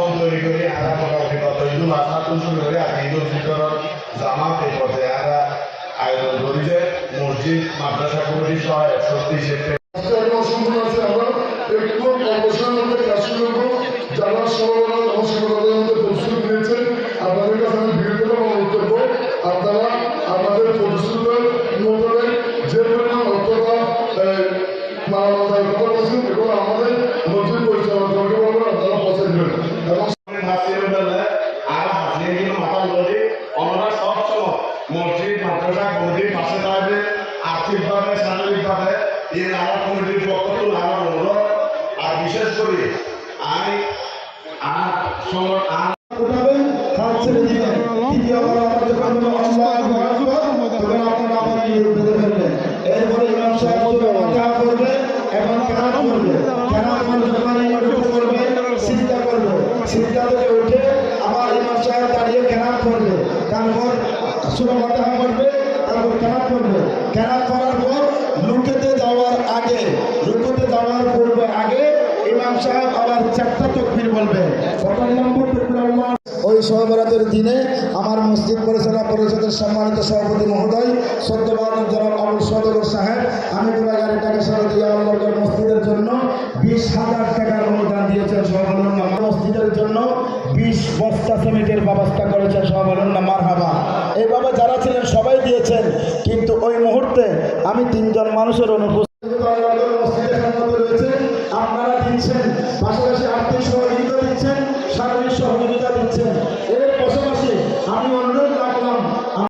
নিয়ম তৈরি করে আমরা মোটামুটি গত ঈদুল আজহা শুরু করে আজ ঈদুল ফিতর জামাত এই পথে আমরা আয়োজন করি যে মসজিদ মাদ্রাসা কমিটি সহ 130 যারা সবাই প্রস্তুত নিয়েছেন আপনাদের কাছে আমি বিরত অনুরোধ করবো আপনারা আমাদের প্রতিশ্রুতের মোতাবেক যে পরিমাণ অর্থটা মানবতার কথা বলছেন এবং আমাদের মসজিদ পরিচালনা করতে পারবেন আপনারা পৌঁছে দেবেন এবং মসজিদ মাদ্রাসা কমিটির পাশে থাকবে আর্থিকভাবে শারীরিকভাবে এই নানা কমিটির পক্ষ থেকে নানা অনুরোধ আর বিশেষ করে আমি এরপরে ইমাম সাহেব করবে এবং চিন্তা করবে চিন্তা থেকে উঠে আবার ইমাম সাহেব দাঁড়িয়ে কেনাত করবে তারপর সুরা ফাতিহা করবে তারপর কেনাত করবে কেনাত করার পর রুকুতে যাওয়ার পূর্বে আগে ইমাম সাহেব আবার 4টা তাকবীর বলবে। 4 নম্বর তাকবীর আল্লাহ। ওই সহবরাতের দিনে আমার মসজিদ পরিচালনা পরিষদের সম্মানিত সভাপতি মহোদয় শ্রদ্ধেয় জনাব আবুল সদর সাহেব আমি পুরা গাড়ি টাকা সারদিয়া আল্লাহর মসজিদের জন্য 20,000 টাকার অনুদান দিয়েছেন। সভাপতি আমার মসজিদের জন্য 20 বস্তা সিমেন্টের ব্যবস্থা করেছেন। সভাপতি মারহাবা। এইভাবে যারা ছিলেন সবাই দিয়েছেন, কিন্তু ওই মুহূর্তে আমি 3 জন মানুষের অনুপস্থিত